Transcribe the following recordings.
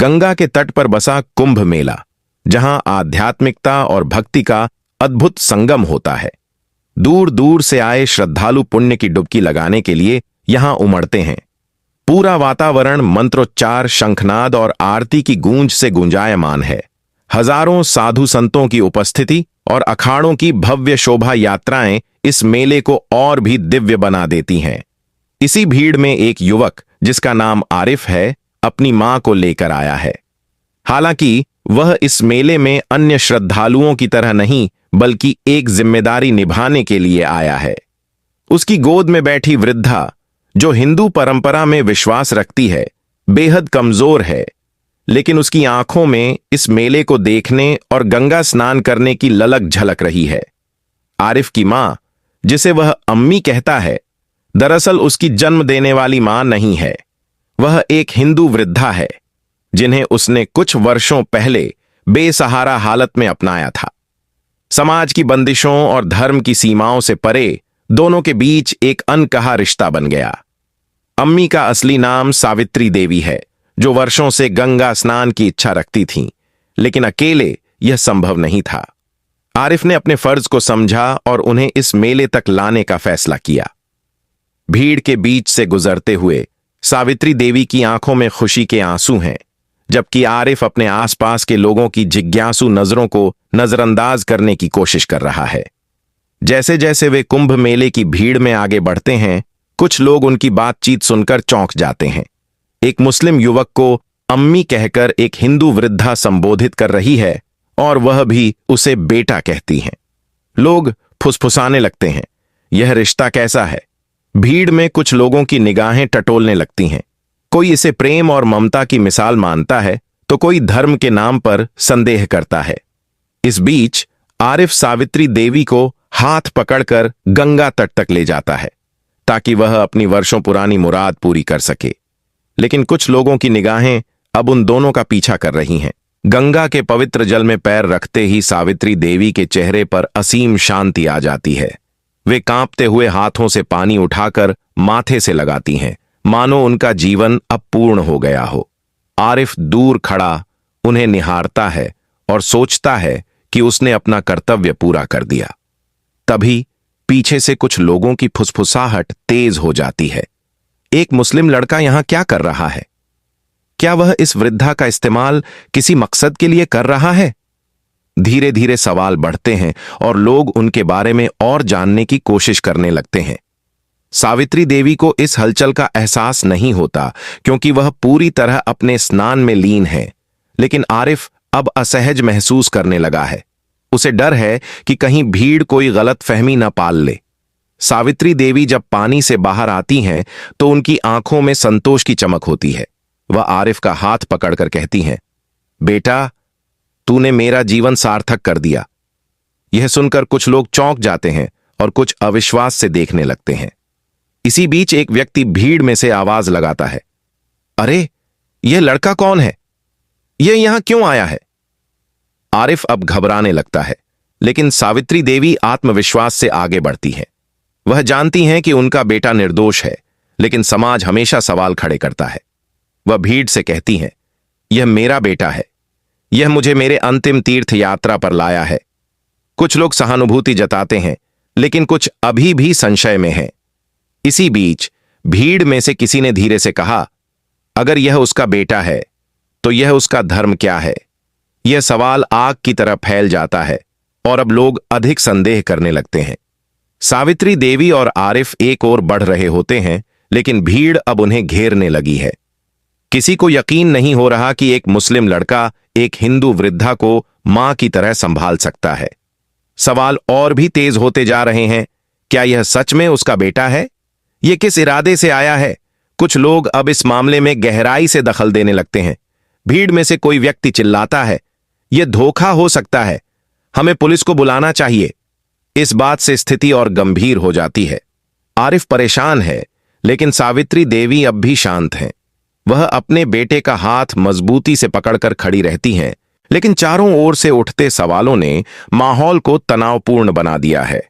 गंगा के तट पर बसा कुंभ मेला, जहां आध्यात्मिकता और भक्ति का अद्भुत संगम होता है। दूर दूर से आए श्रद्धालु पुण्य की डुबकी लगाने के लिए यहां उमड़ते हैं। पूरा वातावरण मंत्रोच्चार, शंखनाद और आरती की गूंज से गुंजायमान है। हजारों साधु संतों की उपस्थिति और अखाड़ों की भव्य शोभा यात्राएं इस मेले को और भी दिव्य बना देती हैं। इसी भीड़ में एक युवक, जिसका नाम आरिफ है, अपनी मां को लेकर आया है। हालांकि वह इस मेले में अन्य श्रद्धालुओं की तरह नहीं, बल्कि एक जिम्मेदारी निभाने के लिए आया है। उसकी गोद में बैठी वृद्धा, जो हिंदू परंपरा में विश्वास रखती है, बेहद कमजोर है, लेकिन उसकी आंखों में इस मेले को देखने और गंगा स्नान करने की ललक झलक रही है। आरिफ की मां, जिसे वह अम्मी कहता है, दरअसल उसकी जन्म देने वाली मां नहीं है। वह एक हिंदू वृद्धा है, जिन्हें उसने कुछ वर्षों पहले बेसहारा हालत में अपनाया था। समाज की बंदिशों और धर्म की सीमाओं से परे दोनों के बीच एक अनकहा रिश्ता बन गया। अम्मी का असली नाम सावित्री देवी है, जो वर्षों से गंगा स्नान की इच्छा रखती थीं, लेकिन अकेले यह संभव नहीं था। आरिफ ने अपने फर्ज को समझा और उन्हें इस मेले तक लाने का फैसला किया। भीड़ के बीच से गुजरते हुए सावित्री देवी की आंखों में खुशी के आंसू हैं, जबकि आरिफ अपने आसपास के लोगों की जिज्ञासु नजरों को नजरअंदाज करने की कोशिश कर रहा है। जैसे जैसे वे कुंभ मेले की भीड़ में आगे बढ़ते हैं, कुछ लोग उनकी बातचीत सुनकर चौंक जाते हैं। एक मुस्लिम युवक को अम्मी कहकर एक हिंदू वृद्धा संबोधित कर रही है, और वह भी उसे बेटा कहती हैं। लोग फुसफुसाने लगते हैं, यह रिश्ता कैसा है? भीड़ में कुछ लोगों की निगाहें टटोलने लगती हैं। कोई इसे प्रेम और ममता की मिसाल मानता है, तो कोई धर्म के नाम पर संदेह करता है। इस बीच आरिफ सावित्री देवी को हाथ पकड़कर गंगा तट तक ले जाता है, ताकि वह अपनी वर्षों पुरानी मुराद पूरी कर सके। लेकिन कुछ लोगों की निगाहें अब उन दोनों का पीछा कर रही हैं। गंगा के पवित्र जल में पैर रखते ही सावित्री देवी के चेहरे पर असीम शांति आ जाती है। वे कांपते हुए हाथों से पानी उठाकर माथे से लगाती हैं, मानो उनका जीवन अब पूर्ण हो गया हो। आरिफ दूर खड़ा उन्हें निहारता है और सोचता है कि उसने अपना कर्तव्य पूरा कर दिया। तभी पीछे से कुछ लोगों की फुसफुसाहट तेज हो जाती है। एक मुस्लिम लड़का यहां क्या कर रहा है? क्या वह इस वृद्धा का इस्तेमाल किसी मकसद के लिए कर रहा है? धीरे धीरे सवाल बढ़ते हैं और लोग उनके बारे में और जानने की कोशिश करने लगते हैं। सावित्री देवी को इस हलचल का एहसास नहीं होता, क्योंकि वह पूरी तरह अपने स्नान में लीन है। लेकिन आरिफ अब असहज महसूस करने लगा है। उसे डर है कि कहीं भीड़ कोई गलत फहमी न पाल ले। सावित्री देवी जब पानी से बाहर आती हैं, तो उनकी आंखों में संतोष की चमक होती है। वह आरिफ का हाथ पकड़कर कहती हैं, बेटा, तूने मेरा जीवन सार्थक कर दिया। यह सुनकर कुछ लोग चौंक जाते हैं और कुछ अविश्वास से देखने लगते हैं। इसी बीच एक व्यक्ति भीड़ में से आवाज लगाता है, अरे, यह लड़का कौन है? यह यहां क्यों आया है? आरिफ अब घबराने लगता है, लेकिन सावित्री देवी आत्मविश्वास से आगे बढ़ती है। वह जानती हैं कि उनका बेटा निर्दोष है, लेकिन समाज हमेशा सवाल खड़े करता है। वह भीड़ से कहती हैं, यह मेरा बेटा है। यह मुझे मेरे अंतिम तीर्थ यात्रा पर लाया है। कुछ लोग सहानुभूति जताते हैं, लेकिन कुछ अभी भी संशय में हैं। इसी बीच भीड़ में से किसी ने धीरे से कहा, अगर यह उसका बेटा है, तो यह उसका धर्म क्या है? यह सवाल आग की तरह फैल जाता है और अब लोग अधिक संदेह करने लगते हैं। सावित्री देवी और आरिफ एक ओर बढ़ रहे होते हैं, लेकिन भीड़ अब उन्हें घेरने लगी है। किसी को यकीन नहीं हो रहा कि एक मुस्लिम लड़का एक हिंदू वृद्धा को मां की तरह संभाल सकता है। सवाल और भी तेज होते जा रहे हैं। क्या यह सच में उसका बेटा है? यह किस इरादे से आया है? कुछ लोग अब इस मामले में गहराई से दखल देने लगते हैं। भीड़ में से कोई व्यक्ति चिल्लाता है, यह धोखा हो सकता है, हमें पुलिस को बुलाना चाहिए। इस बात से स्थिति और गंभीर हो जाती है। आरिफ परेशान है, लेकिन सावित्री देवी अब भी शांत हैं। वह अपने बेटे का हाथ मजबूती से पकड़कर खड़ी रहती हैं, लेकिन चारों ओर से उठते सवालों ने माहौल को तनावपूर्ण बना दिया है।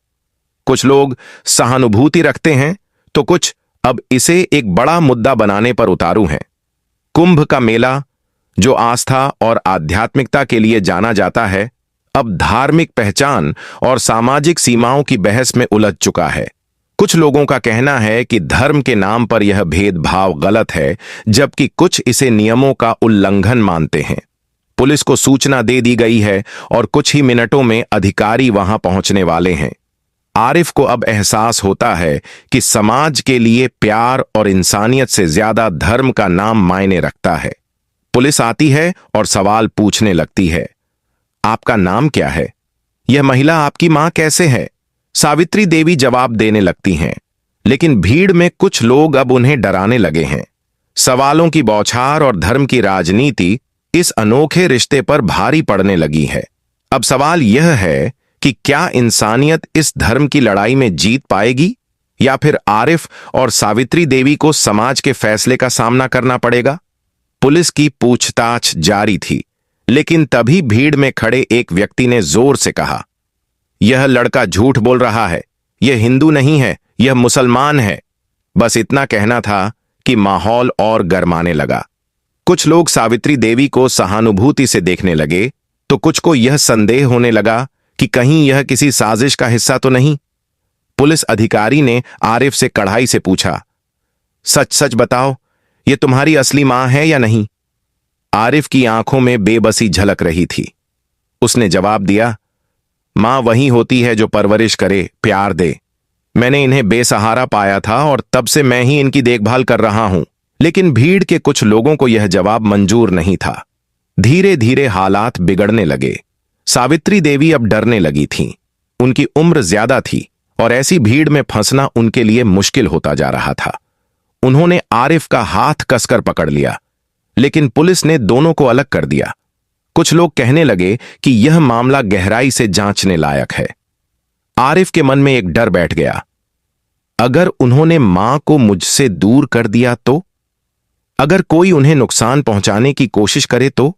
कुछ लोग सहानुभूति रखते हैं, तो कुछ अब इसे एक बड़ा मुद्दा बनाने पर उतारू हैं। कुंभ का मेला जो आस्था और आध्यात्मिकता के लिए जाना जाता है, अब धार्मिक पहचान और सामाजिक सीमाओं की बहस में उलझ चुका है। कुछ लोगों का कहना है कि धर्म के नाम पर यह भेदभाव गलत है, जबकि कुछ इसे नियमों का उल्लंघन मानते हैं। पुलिस को सूचना दे दी गई है और कुछ ही मिनटों में अधिकारी वहां पहुंचने वाले हैं। आरिफ को अब एहसास होता है कि समाज के लिए प्यार और इंसानियत से ज्यादा धर्म का नाम मायने रखता है। पुलिस आती है और सवाल पूछने लगती है, आपका नाम क्या है? यह महिला आपकी मां कैसे है? सावित्री देवी जवाब देने लगती हैं, लेकिन भीड़ में कुछ लोग अब उन्हें डराने लगे हैं। सवालों की बौछार और धर्म की राजनीति इस अनोखे रिश्ते पर भारी पड़ने लगी है। अब सवाल यह है कि क्या इंसानियत इस धर्म की लड़ाई में जीत पाएगी, या फिर आरिफ और सावित्री देवी को समाज के फैसले का सामना करना पड़ेगा? पुलिस की पूछताछ जारी थी, लेकिन तभी भीड़ में खड़े एक व्यक्ति ने जोर से कहा, यह लड़का झूठ बोल रहा है, यह हिंदू नहीं है, यह मुसलमान है। बस इतना कहना था कि माहौल और गरमाने लगा। कुछ लोग सावित्री देवी को सहानुभूति से देखने लगे, तो कुछ को यह संदेह होने लगा कि कहीं यह किसी साजिश का हिस्सा तो नहीं। पुलिस अधिकारी ने आरिफ से कड़ाई से पूछा, सच सच बताओ, यह तुम्हारी असली मां है या नहीं? आरिफ की आंखों में बेबसी झलक रही थी। उसने जवाब दिया, मां वही होती है जो परवरिश करे, प्यार दे। मैंने इन्हें बेसहारा पाया था और तब से मैं ही इनकी देखभाल कर रहा हूं। लेकिन भीड़ के कुछ लोगों को यह जवाब मंजूर नहीं था। धीरे धीरे हालात बिगड़ने लगे। सावित्री देवी अब डरने लगी थीं। उनकी उम्र ज्यादा थी और ऐसी भीड़ में फंसना उनके लिए मुश्किल होता जा रहा था। उन्होंने आरिफ का हाथ कसकर पकड़ लिया, लेकिन पुलिस ने दोनों को अलग कर दिया। कुछ लोग कहने लगे कि यह मामला गहराई से जांचने लायक है। आरिफ के मन में एक डर बैठ गया, अगर उन्होंने मां को मुझसे दूर कर दिया तो? अगर कोई उन्हें नुकसान पहुंचाने की कोशिश करे तो?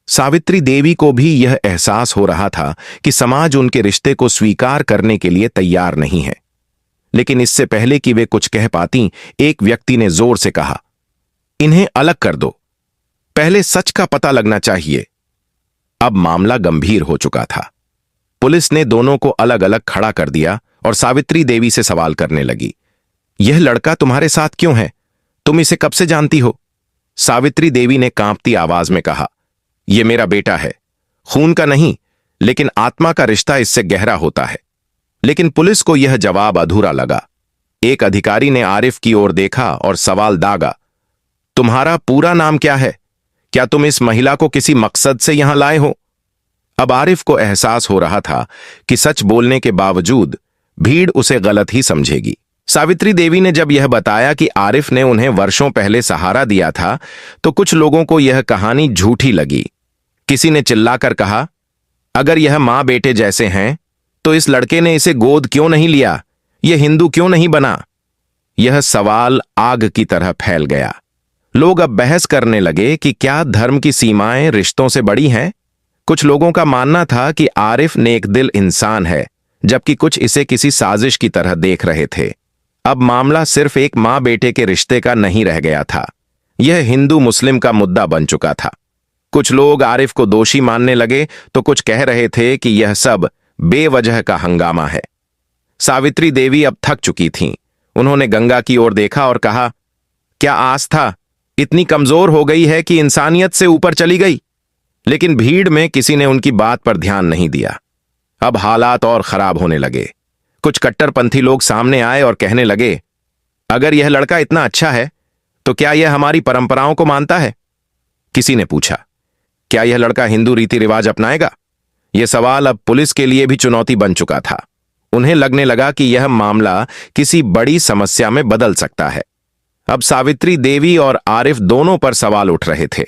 सावित्री देवी को भी यह एहसास हो रहा था कि समाज उनके रिश्ते को स्वीकार करने के लिए तैयार नहीं है। लेकिन इससे पहले कि वे कुछ कह पाती, एक व्यक्ति ने जोर से कहा, इन्हें अलग कर दो, पहले सच का पता लगना चाहिए। अब मामला गंभीर हो चुका था। पुलिस ने दोनों को अलग अलग खड़ा कर दिया और सावित्री देवी से सवाल करने लगी, यह लड़का तुम्हारे साथ क्यों है? तुम इसे कब से जानती हो? सावित्री देवी ने कांपती आवाज में कहा, यह मेरा बेटा है, खून का नहीं, लेकिन आत्मा का रिश्ता इससे गहरा होता है। लेकिन पुलिस को यह जवाब अधूरा लगा। एक अधिकारी ने आरिफ की ओर देखा और सवाल दागा, तुम्हारा पूरा नाम क्या है? क्या तुम इस महिला को किसी मकसद से यहां लाए हो? अब आरिफ को एहसास हो रहा था कि सच बोलने के बावजूद भीड़ उसे गलत ही समझेगी। सावित्री देवी ने जब यह बताया कि आरिफ ने उन्हें वर्षों पहले सहारा दिया था, तो कुछ लोगों को यह कहानी झूठी लगी। किसी ने चिल्लाकर कहा, अगर यह मां बेटे जैसे हैं तो इस लड़के ने इसे गोद क्यों नहीं लिया? यह हिंदू क्यों नहीं बना? यह सवाल आग की तरह फैल गया। लोग अब बहस करने लगे कि क्या धर्म की सीमाएं रिश्तों से बड़ी हैं? कुछ लोगों का मानना था कि आरिफ नेक दिल इंसान है, जबकि कुछ इसे किसी साजिश की तरह देख रहे थे। अब मामला सिर्फ एक मां बेटे के रिश्ते का नहीं रह गया था, यह हिंदू मुस्लिम का मुद्दा बन चुका था। कुछ लोग आरिफ को दोषी मानने लगे तो कुछ कह रहे थे कि यह सब बेवजह का हंगामा है। सावित्री देवी अब थक चुकी थीं। उन्होंने गंगा की ओर देखा और कहा, क्या आस्था इतनी कमजोर हो गई है कि इंसानियत से ऊपर चली गई? लेकिन भीड़ में किसी ने उनकी बात पर ध्यान नहीं दिया। अब हालात और खराब होने लगे। कुछ कट्टरपंथी लोग सामने आए और कहने लगे, अगर यह लड़का इतना अच्छा है तो क्या यह हमारी परंपराओं को मानता है? किसी ने पूछा, क्या यह लड़का हिंदू रीति रिवाज अपनाएगा? यह सवाल अब पुलिस के लिए भी चुनौती बन चुका था। उन्हें लगने लगा कि यह मामला किसी बड़ी समस्या में बदल सकता है। अब सावित्री देवी और आरिफ दोनों पर सवाल उठ रहे थे।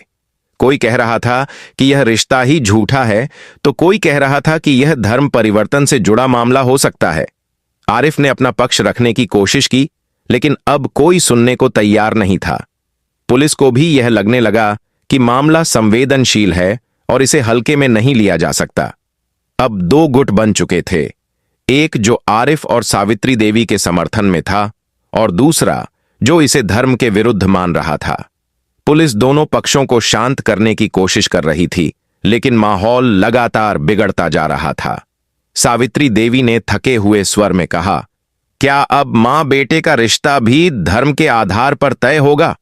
कोई कह रहा था कि यह रिश्ता ही झूठा है, तो कोई कह रहा था कि यह धर्म परिवर्तन से जुड़ा मामला हो सकता है। आरिफ ने अपना पक्ष रखने की कोशिश की, लेकिन अब कोई सुनने को तैयार नहीं था। पुलिस को भी यह लगने लगा कि मामला संवेदनशील है और इसे हल्के में नहीं लिया जा सकता। अब दो गुट बन चुके थे, एक जो आरिफ और सावित्री देवी के समर्थन में था और दूसरा जो इसे धर्म के विरुद्ध मान रहा था। पुलिस दोनों पक्षों को शांत करने की कोशिश कर रही थी, लेकिन माहौल लगातार बिगड़ता जा रहा था। सावित्री देवी ने थके हुए स्वर में कहा, क्या अब मां बेटे का रिश्ता भी धर्म के आधार पर तय होगा?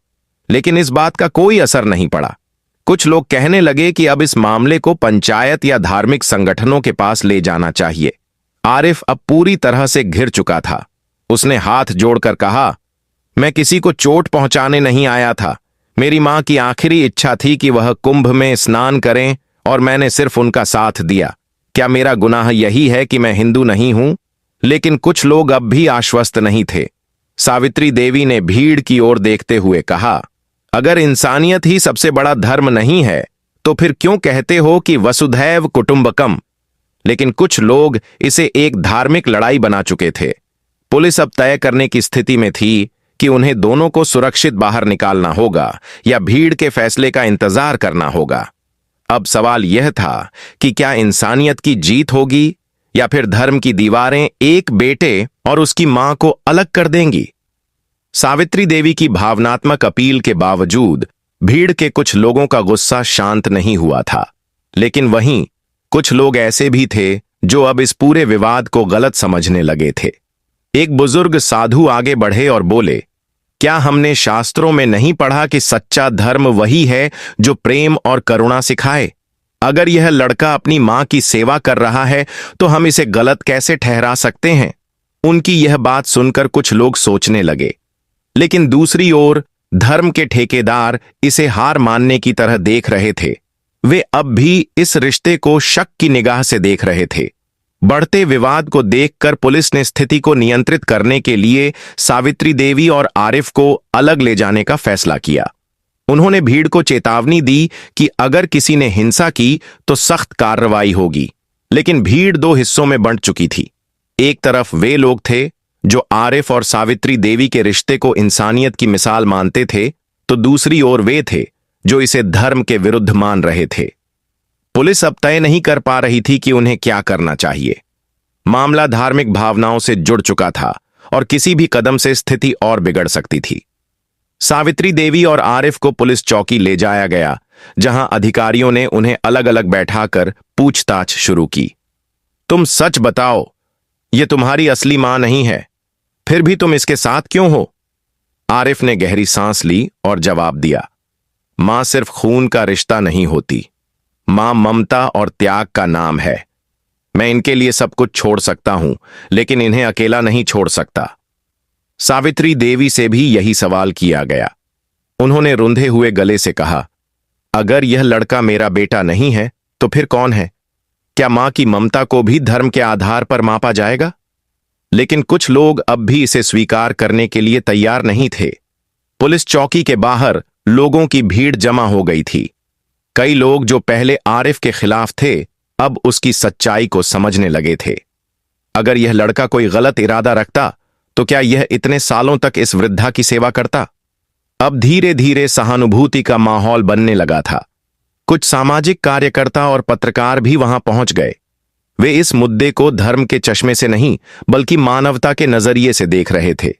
लेकिन इस बात का कोई असर नहीं पड़ा। कुछ लोग कहने लगे कि अब इस मामले को पंचायत या धार्मिक संगठनों के पास ले जाना चाहिए। आरिफ अब पूरी तरह से घिर चुका था। उसने हाथ जोड़कर कहा, मैं किसी को चोट पहुंचाने नहीं आया था। मेरी मां की आखिरी इच्छा थी कि वह कुंभ में स्नान करें और मैंने सिर्फ उनका साथ दिया। क्या मेरा गुनाह यही है कि मैं हिंदू नहीं हूं? लेकिन कुछ लोग अब भी आश्वस्त नहीं थे। सावित्री देवी ने भीड़ की ओर देखते हुए कहा, अगर इंसानियत ही सबसे बड़ा धर्म नहीं है तो फिर क्यों कहते हो कि वसुधैव कुटुंबकम? लेकिन कुछ लोग इसे एक धार्मिक लड़ाई बना चुके थे। पुलिस अब तय करने की स्थिति में थी कि उन्हें दोनों को सुरक्षित बाहर निकालना होगा या भीड़ के फैसले का इंतजार करना होगा। अब सवाल यह था कि क्या इंसानियत की जीत होगी या फिर धर्म की दीवारें एक बेटे और उसकी मां को अलग कर देंगी। सावित्री देवी की भावनात्मक अपील के बावजूद भीड़ के कुछ लोगों का गुस्सा शांत नहीं हुआ था, लेकिन वहीं कुछ लोग ऐसे भी थे जो अब इस पूरे विवाद को गलत समझने लगे थे। एक बुजुर्ग साधु आगे बढ़े और बोले, क्या हमने शास्त्रों में नहीं पढ़ा कि सच्चा धर्म वही है जो प्रेम और करुणा सिखाए? अगर यह लड़का अपनी मां की सेवा कर रहा है तो हम इसे गलत कैसे ठहरा सकते हैं? उनकी यह बात सुनकर कुछ लोग सोचने लगे, लेकिन दूसरी ओर धर्म के ठेकेदार इसे हार मानने की तरह देख रहे थे। वे अब भी इस रिश्ते को शक की निगाह से देख रहे थे। बढ़ते विवाद को देखकर पुलिस ने स्थिति को नियंत्रित करने के लिए सावित्री देवी और आरिफ को अलग ले जाने का फैसला किया। उन्होंने भीड़ को चेतावनी दी कि अगर किसी ने हिंसा की तो सख्त कार्रवाई होगी। लेकिन भीड़ दो हिस्सों में बंट चुकी थी। एक तरफ वे लोग थे जो आरिफ और सावित्री देवी के रिश्ते को इंसानियत की मिसाल मानते थे, तो दूसरी ओर वे थे जो इसे धर्म के विरुद्ध मान रहे थे। पुलिस अब तय नहीं कर पा रही थी कि उन्हें क्या करना चाहिए। मामला धार्मिक भावनाओं से जुड़ चुका था और किसी भी कदम से स्थिति और बिगड़ सकती थी। सावित्री देवी और आरिफ को पुलिस चौकी ले जाया गया, जहां अधिकारियों ने उन्हें अलग अलग बैठाकर पूछताछ शुरू की। तुम सच बताओ, ये तुम्हारी असली मां नहीं है, फिर भी तुम इसके साथ क्यों हो? आरिफ ने गहरी सांस ली और जवाब दिया, मां सिर्फ खून का रिश्ता नहीं होती, मां ममता और त्याग का नाम है। मैं इनके लिए सब कुछ छोड़ सकता हूं, लेकिन इन्हें अकेला नहीं छोड़ सकता। सावित्री देवी से भी यही सवाल किया गया। उन्होंने रुंधे हुए गले से कहा, अगर यह लड़का मेरा बेटा नहीं है तो फिर कौन है? क्या मां की ममता को भी धर्म के आधार पर मापा जाएगा? लेकिन कुछ लोग अब भी इसे स्वीकार करने के लिए तैयार नहीं थे। पुलिस चौकी के बाहर लोगों की भीड़ जमा हो गई थी। कई लोग जो पहले आरिफ के खिलाफ थे, अब उसकी सच्चाई को समझने लगे थे। अगर यह लड़का कोई गलत इरादा रखता तो क्या यह इतने सालों तक इस वृद्धा की सेवा करता? अब धीरे धीरे सहानुभूति का माहौल बनने लगा था। कुछ सामाजिक कार्यकर्ता और पत्रकार भी वहां पहुंच गए। वे इस मुद्दे को धर्म के चश्मे से नहीं बल्कि मानवता के नजरिए से देख रहे थे।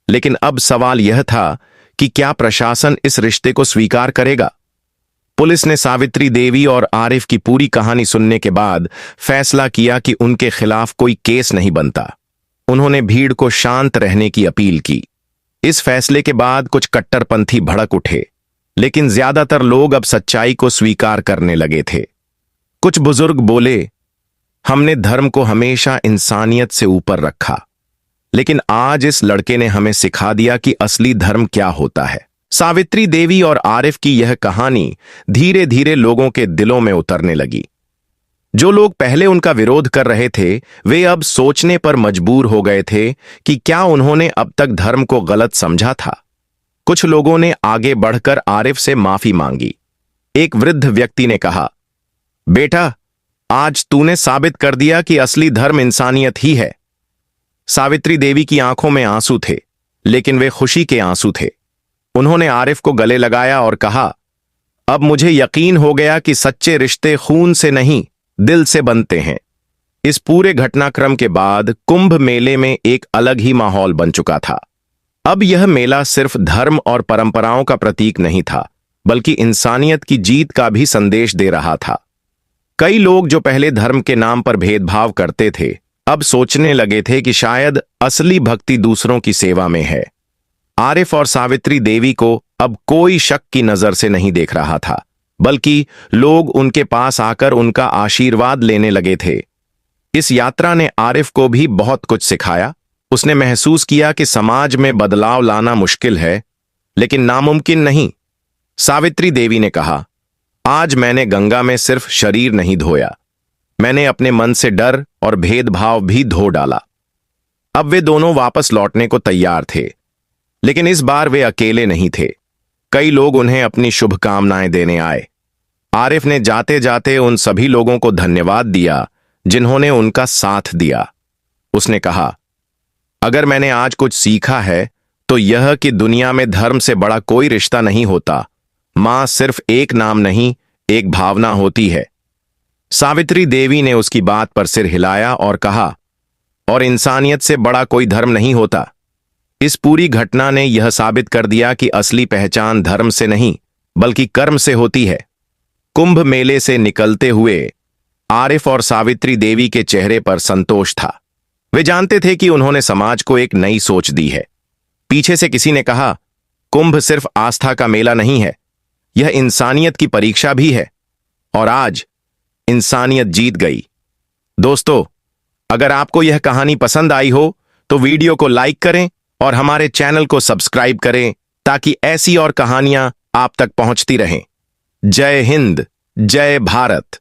लेकिन अब सवाल यह था कि क्या प्रशासन इस रिश्ते को स्वीकार करेगा? पुलिस ने सावित्री देवी और आरिफ की पूरी कहानी सुनने के बाद फैसला किया कि उनके खिलाफ कोई केस नहीं बनता। उन्होंने भीड़ को शांत रहने की अपील की। इस फैसले के बाद कुछ कट्टरपंथी भड़क उठे, लेकिन ज्यादातर लोग अब सच्चाई को स्वीकार करने लगे थे। कुछ बुजुर्ग बोले, हमने धर्म को हमेशा इंसानियत से ऊपर रखा, लेकिन आज इस लड़के ने हमें सिखा दिया कि असली धर्म क्या होता है। सावित्री देवी और आरिफ की यह कहानी धीरे धीरे लोगों के दिलों में उतरने लगी। जो लोग पहले उनका विरोध कर रहे थे, वे अब सोचने पर मजबूर हो गए थे कि क्या उन्होंने अब तक धर्म को गलत समझा था। कुछ लोगों ने आगे बढ़कर आरिफ से माफी मांगी। एक वृद्ध व्यक्ति ने कहा, बेटा, आज तूने साबित कर दिया कि असली धर्म इंसानियत ही है। सावित्री देवी की आंखों में आंसू थे, लेकिन वे खुशी के आंसू थे। उन्होंने आरिफ को गले लगाया और कहा, अब मुझे यकीन हो गया कि सच्चे रिश्ते खून से नहीं, दिल से बनते हैं। इस पूरे घटनाक्रम के बाद कुंभ मेले में एक अलग ही माहौल बन चुका था। अब यह मेला सिर्फ धर्म और परंपराओं का प्रतीक नहीं था, बल्कि इंसानियत की जीत का भी संदेश दे रहा था। कई लोग जो पहले धर्म के नाम पर भेदभाव करते थे, अब सोचने लगे थे कि शायद असली भक्ति दूसरों की सेवा में है। आरिफ और सावित्री देवी को अब कोई शक की नजर से नहीं देख रहा था, बल्कि लोग उनके पास आकर उनका आशीर्वाद लेने लगे थे। इस यात्रा ने आरिफ को भी बहुत कुछ सिखाया। उसने महसूस किया कि समाज में बदलाव लाना मुश्किल है, लेकिन नामुमकिन नहीं। सावित्री देवी ने कहा, आज मैंने गंगा में सिर्फ शरीर नहीं धोया, मैंने अपने मन से डर और भेदभाव भी धो डाला। अब वे दोनों वापस लौटने को तैयार थे, लेकिन इस बार वे अकेले नहीं थे। कई लोग उन्हें अपनी शुभकामनाएं देने आए। आरिफ ने जाते जाते उन सभी लोगों को धन्यवाद दिया जिन्होंने उनका साथ दिया। उसने कहा, अगर मैंने आज कुछ सीखा है तो यह कि दुनिया में धर्म से बड़ा कोई रिश्ता नहीं होता। मां सिर्फ एक नाम नहीं, एक भावना होती है। सावित्री देवी ने उसकी बात पर सिर हिलाया और कहा, और इंसानियत से बड़ा कोई धर्म नहीं होता। इस पूरी घटना ने यह साबित कर दिया कि असली पहचान धर्म से नहीं, बल्कि कर्म से होती है। कुंभ मेले से निकलते हुए आरिफ और सावित्री देवी के चेहरे पर संतोष था। वे जानते थे कि उन्होंने समाज को एक नई सोच दी है। पीछे से किसी ने कहा, कुंभ सिर्फ आस्था का मेला नहीं है, यह इंसानियत की परीक्षा भी है। और आज इंसानियत जीत गई। दोस्तों, अगर आपको यह कहानी पसंद आई हो तो वीडियो को लाइक करें और हमारे चैनल को सब्सक्राइब करें ताकि ऐसी और कहानियां आप तक पहुंचती रहें। जय हिंद, जय भारत।